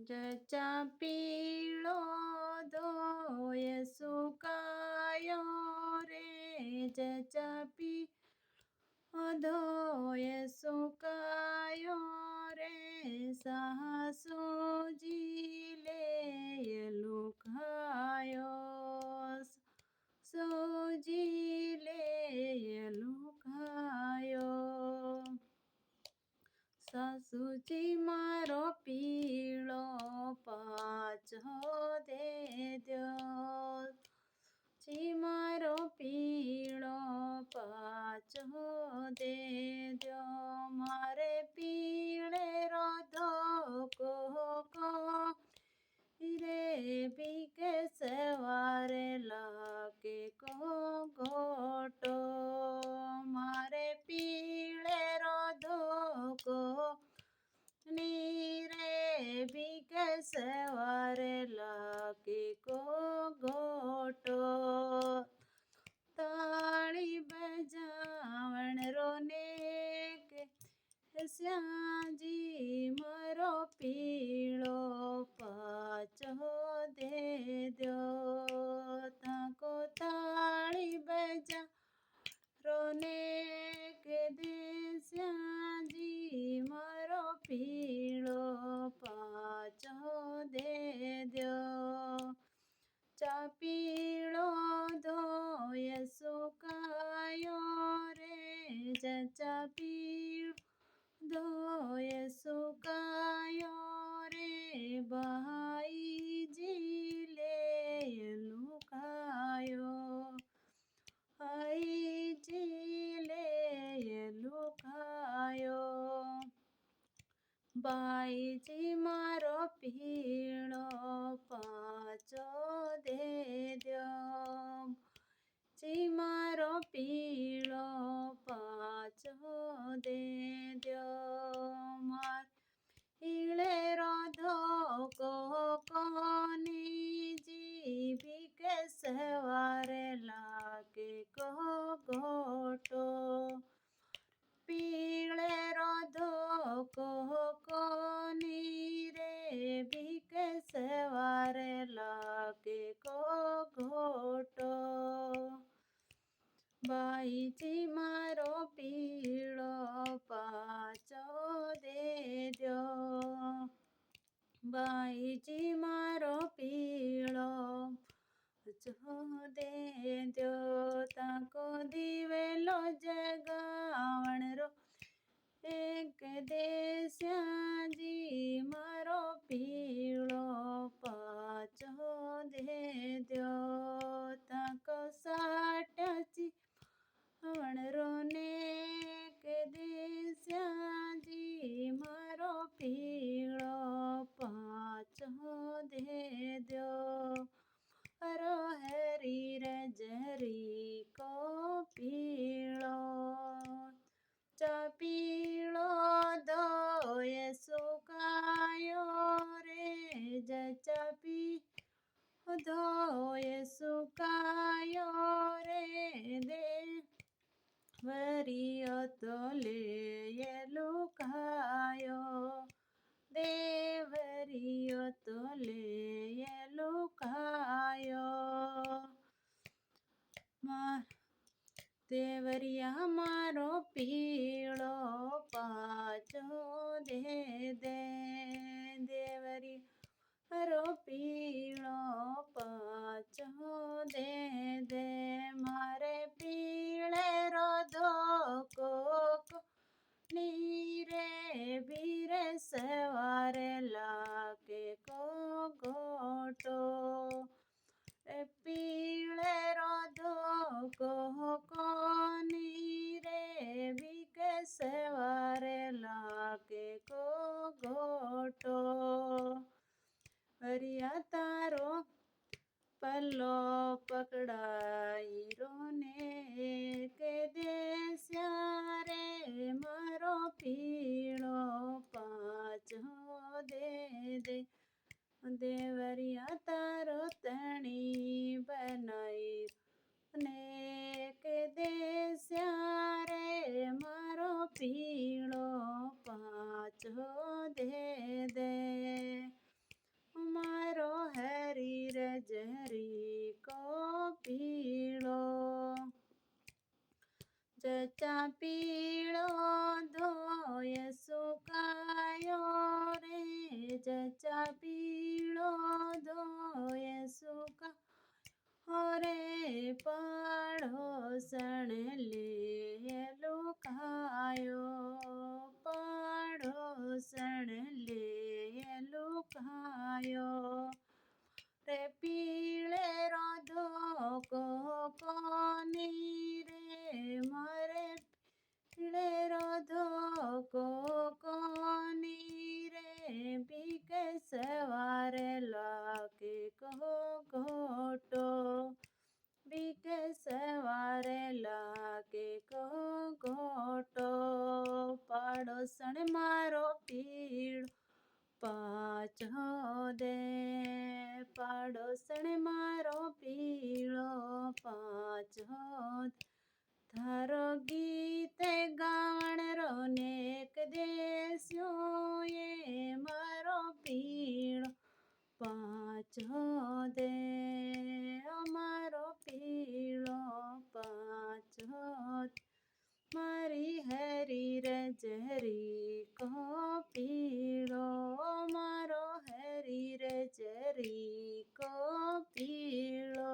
જચા પીળો ધોય સુકાયો રે, જચા પીળો ધોય સુકાયો રે, સાસુજી લે લુખાયો, સોજી લે લુખાયો. સાસુજી મારો પીળો પાછો દે દ્યો, જી મારો પીળો પાછો દે દ્યો, મારે પીળે રો ધોકો રે બીકે સવારે લાગે ઘોટો, મારે પીળે રો ધોકો નીરે બીકે સવારે લાગે ઘોટો. તાળી બજાવણ રોને કે શ્યાજી મારો પીળો પાછો દે દ્યો, તાકો તાળી બજા રોને કે દે શ્યાજી મારો પીળો પાછો દે દ્યો. ચા પીળો ધોય સુકાયો રે, ચા પીળો ધોય સુકાયો રે, ભાઈજી લે લુખાયો, ભાઈજી લે લુખાયો. ભાઈજી મારો પીળો પાછો દે દ્યો, જી મારો પીળો પાછો દે દ્યો, માર પીળે રો ધોકો કોની જી બીકે સવારે લાગે ઘોટો, પીળે રો ધોકો કોની રે બીકે સવારે લાગે ઘોટો. ભાઈજી મારો પીળો પાછો દે દ્યો, ભાઈજી મારો પીળો પાછો દે દ્યો, તાકો દિવેલો જગાવણ રો એક દે શ્યાજી મારો પીળો પાછો દે દ્યો, તાકો સાટચી વણરોને કે દે શ્યાજી મારો પીળો પાછો દે દ્યો. હરો હરી રજરી કો પીળો, ચા પીળો ધોય સુકાયો રે, ચા પીળો ધોય સુકાયો રે, દેવરિયો તો લે લુખાયો, દેવરિયો તો લે લુખાયો. દેવરિયા મારો પીળો પાછો દે દે, દેવરિયા મારો પીળો પાછો દે દે, મારે પીળે રો ધોકો નીરે બીરે સવારે લાગે ઘોટો, પીળે રો ધોકો કોની રે બીકે સવારે લાગે ઘોટો. હરિયા તારો પલ્લો પકડાઈ રોને કે દે શ્યારે મારો પીળો પાછો દે દે, દેવરિયા તારો તણી બનાઈ ને કે દે શ્યારે મારો પીળો પાછો દે દે. જચા પીળો ધોય સુકા હોરે પડોસણ લેલું ખાયો પડોસણ લેલું ખાયો રે પીળે રોધો કોની રે મરે પીળે રોધો કોની રે બીકે સવારે લાગે ઘોટો બીકે સવારે લાગે ઘોટો પાડોસણ મારો પીળો પાછો દે પાડોસણ મારો પીળો પાછો થારો ગીત ગાવણ રો નેક દેસ્યો એ મારો પીળો પાછો દે અમારો પીળો પાછો મારી હરી રજરી કો પીળો મારો હરી રજરી કો પીળો